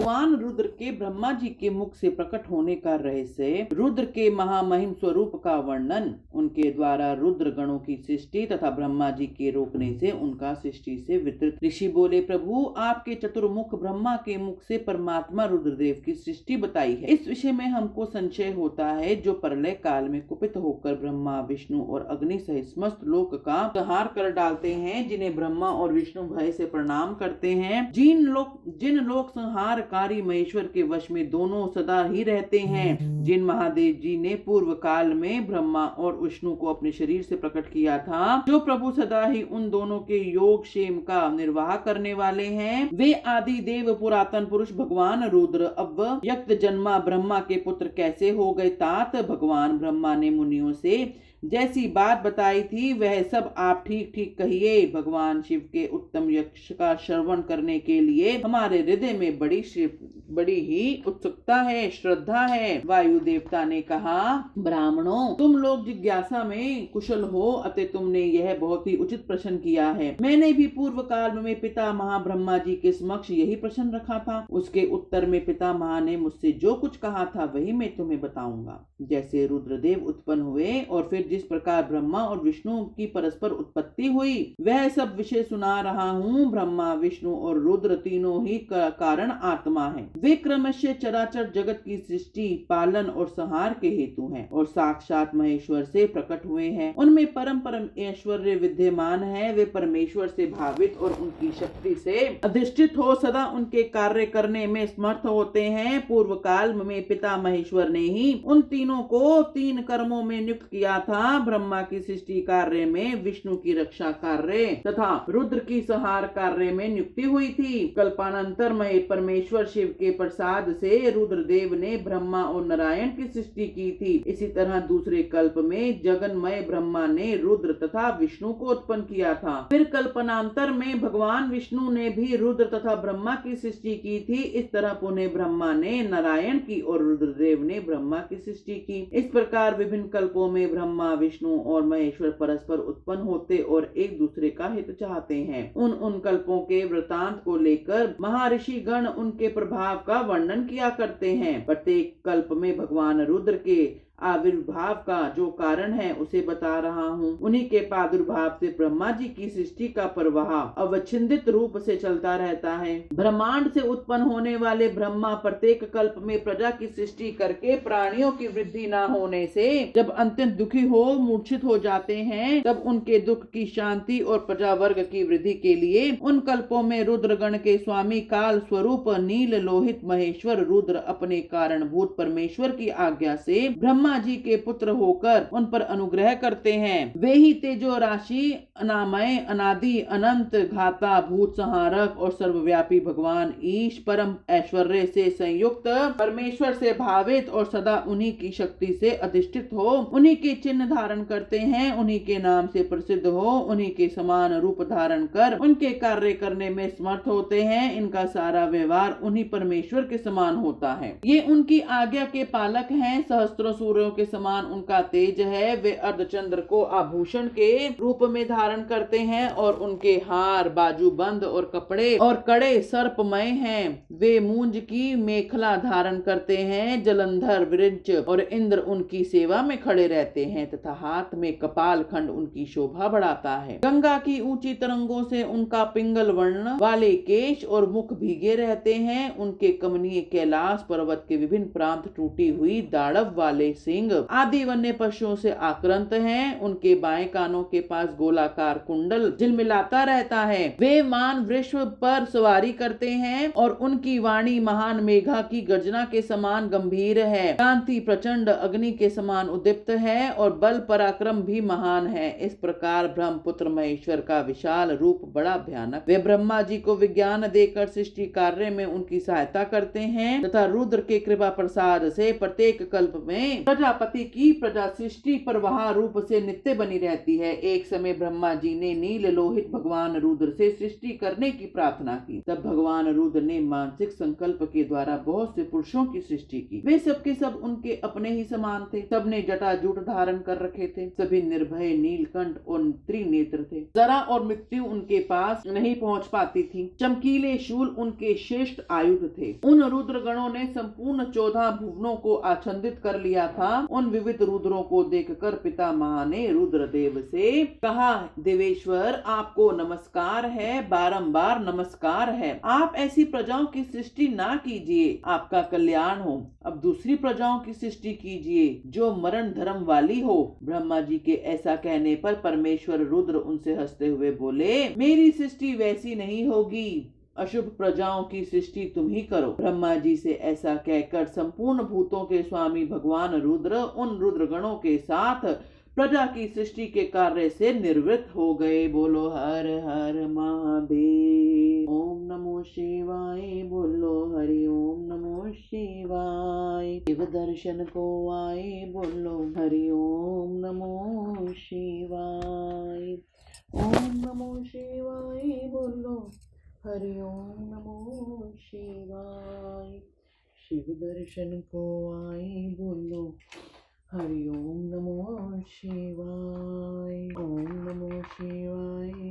भगवान रुद्र के ब्रह्मा जी के मुख से प्रकट होने का रहस्य, रुद्र के महामहिम स्वरूप का वर्णन, उनके द्वारा रुद्र गणों की सृष्टि तथा ब्रह्मा जी के रोकने से उनका सृष्टि से वितरित। ऋषि बोले, प्रभु आपके चतुर्मुख ब्रह्मा के मुख से परमात्मा रुद्रदेव की सृष्टि बताई है। इस विषय में हमको संशय होता है, जो प्रलय काल में कुपित होकर ब्रह्मा विष्णु और अग्नि सहित समस्त लोक का संहार कर डालते हैं, जिन्हें ब्रह्मा और विष्णु भय से प्रणाम करते हैं। जिन लोक संहारकारी महेश्वर के वश में दोनों सदा ही रहते हैं, जिन महादेव जी ने पूर्व काल में ब्रह्मा और विष्णु को अपने शरीर से प्रकट किया था, जो प्रभु सदा ही उन दोनों के योग क्षेम का निर्वाह करने वाले हैं, वे आदि देव पुरातन पुरुष भगवान रुद्र अव्यक्त जन्मा ब्रह्मा के पुत्र कैसे हो गए। तात भगवान ब्रह्मा ने मुनियों से जैसी बात बताई थी वह सब आप ठीक ठीक कहिए। भगवान शिव के उत्तम यश का श्रवण करने के लिए हमारे हृदय में बड़ी ही उत्सुकता है, श्रद्धा है। वायु देवता ने कहा, ब्राह्मणों, तुम लोग जिज्ञासा में कुशल हो, अतः तुमने यह बहुत ही उचित प्रश्न किया है। मैंने भी पूर्व काल में पिता महाब्रह्मा जी के समक्ष यही प्रश्न रखा था। उसके उत्तर में पिता महा ने मुझसे जो कुछ कहा था वही मैं तुम्हें बताऊंगा। जैसे रुद्रदेव उत्पन्न हुए और फिर जिस प्रकार ब्रह्मा और विष्णु की परस्पर उत्पत्ति हुई, वह सब विषय सुना रहा हूँ। ब्रह्मा विष्णु और रुद्र तीनों ही कारण आत्मा हैं। वे क्रमशः चराचर जगत की सृष्टि, पालन और संहार के हेतु हैं और साक्षात महेश्वर से प्रकट हुए हैं। उनमें परम ऐश्वर्य विद्यमान है। वे परमेश्वर से भावित और उनकी शक्ति से अधिष्ठित हो सदा उनके कार्य करने में समर्थ होते हैं। पूर्व काल में पिता महेश्वर ने ही उन तीनों को 3 कर्मों में नियुक्त किया था। ब्रह्मा की सृष्टि कार्य में, विष्णु की रक्षा कार्य तथा रुद्र की संहार कार्य में नियुक्ति हुई थी। कल्पानंतर में परमेश्वर शिव के प्रसाद से रुद्रदेव ने ब्रह्मा और नारायण की सृष्टि की थी। इसी तरह दूसरे कल्प में जगन्मय ब्रह्मा ने रुद्र तथा विष्णु को उत्पन्न किया था। फिर कल्पनांतर में भगवान विष्णु ने भी रुद्र तथा ब्रह्मा की सृष्टि की थी। इस तरह पुनः ब्रह्मा ने नारायण की और रुद्रदेव ने ब्रह्मा की सृष्टि की। इस प्रकार विभिन्न कल्पों में ब्रह्मा विष्णु और महेश्वर परस्पर उत्पन्न होते और एक दूसरे का हित चाहते हैं। उन कल्पों के वृतांत को लेकर महर्षि गण उनके प्रभाव का वर्णन किया करते हैं। प्रत्येक कल्प में भगवान रुद्र के आविर्भाव का जो कारण है उसे बता रहा हूँ। उन्हीं के प्रादुर्भाव से ब्रह्मा जी की सृष्टि का प्रवाह अवच्छिन्नित रूप से चलता रहता है। ब्रह्मांड से उत्पन्न होने वाले ब्रह्मा प्रत्येक कल्प में प्रजा की सृष्टि करके प्राणियों की वृद्धि न होने से जब अत्यंत दुखी हो मूर्छित हो जाते हैं, तब उनके दुख की शांति और प्रजा वर्ग की वृद्धि के लिए उन कल्पों में रुद्रगण के स्वामी काल स्वरूप नील लोहित महेश्वर रुद्र अपने कारणभूत परमेश्वर की आज्ञा से ब्रह्मा जी के पुत्र होकर उन पर अनुग्रह करते हैं। वे ही तेजो राशि, अनामय, अनादि, अनंत, घाता, भूत संहारक और सर्वव्यापी भगवान ईश परम ऐश्वर्य से संयुक्त परमेश्वर से भावित और सदा उन्हीं की शक्ति से अधिष्ठित हो, उन्हीं के चिन्ह धारण करते हैं, उन्हीं के नाम से प्रसिद्ध हो, उन्हीं के समान रूप धारण कर उनके कार्य करने में समर्थ होते हैं। इनका सारा व्यवहार उन्हीं परमेश्वर के समान होता है। ये उनकी आज्ञा के पालक हैं। सहस्त्रों सूर्यों के समान उनका तेज है। वे अर्धचंद्र को आभूषण के रूप में धारण करते हैं और उनके हार, बाजूबंद और कपड़े और कड़े सर्पमय हैं। वे मूंज की मेखला धारण करते हैं। जलंधर, वृंच और इंद्र उनकी सेवा में खड़े रहते हैं तथा हाथ में कपाल खंड उनकी शोभा बढ़ाता है। गंगा की ऊंची तरंगों से उनका पिंगल वर्ण वाले केश और मुख भीगे रहते हैं। उनके कमनीय कैलाश पर्वत के विभिन्न प्रांत टूटी हुई दाड़व वाले सिंह आदि वन्य पशुओं से आक्रांत हैं। उनके बाएं कानों के पास गोलाकार कुंडल झिलमिलाता रहता है। वे मान वृषभ पर सवारी करते हैं और उनकी वाणी महान मेघा की गर्जना के समान गंभीर है। कांति प्रचंड अग्नि के समान उद्दीप्त है और बल पराक्रम भी महान है। इस प्रकार ब्रह्मपुत्र महेश्वर का विशाल रूप बड़ा भयानक। वे ब्रह्मा जी को विज्ञान देकर सृष्टि कार्य में उनकी सहायता करते हैं तथा रुद्र के कृपा प्रसाद से प्रत्येक कल्प में प्रजापति की प्रजा सृष्टि पर वहां रूप से नित्य बनी रहती है। एक समय ब्रह्मा जी ने नील लोहित भगवान रुद्र से सृष्टि करने की प्रार्थना की। तब भगवान रुद्र ने मानसिक संकल्प के द्वारा बहुत से पुरुषों की सृष्टि की। वे सबके सब उनके अपने ही समान थे। सबने जटाजूट धारण कर रखे थे। सभी निर्भय, नीलकंठ और त्रिनेत्र थे। जरा और मृत्यु उनके पास नहीं पहुंच पाती थी। चमकीले शूल उनके श्रेष्ठ आयुध थे। उन रुद्र गणों ने संपूर्ण 14 भुवनों को आच्छादित कर लिया था। उन विविध रुद्रों को देखकर पितामह ने रुद्रदेव से कहा, देवेश्वर आपको नमस्कार है, बारंबार नमस्कार है। आप ऐसी प्रजाओं की सृष्टि ना कीजिए, आपका कल्याण हो। अब दूसरी प्रजाओं की सृष्टि कीजिए जो मरण धर्म वाली हो। ब्रह्मा जी के ऐसा कहने पर परमेश्वर रुद्र उनसे हंसते हुए बोले, मेरी सृष्टि वैसी नहीं होगी। अशुभ प्रजाओं की सृष्टि तुम ही करो। ब्रह्मा जी से ऐसा कहकर संपूर्ण भूतों के स्वामी भगवान रुद्र उन रुद्र गणों के साथ प्रजा की सृष्टि के कार्य से निवृत्त हो गए। बोलो हर हर महादेव। ओम नमो शिवाय। बोलो हरि ओम नमो शिवाय। शिव दर्शन को आए, बोलो हरि ओम नमो शिवाय। ओम नमो शिवाय। बोलो हरि ओम नमो शिवाय। शिव दर्शन को आए, बोलो हरि ओम नमो शिवाय। ओम नमो शिवाय।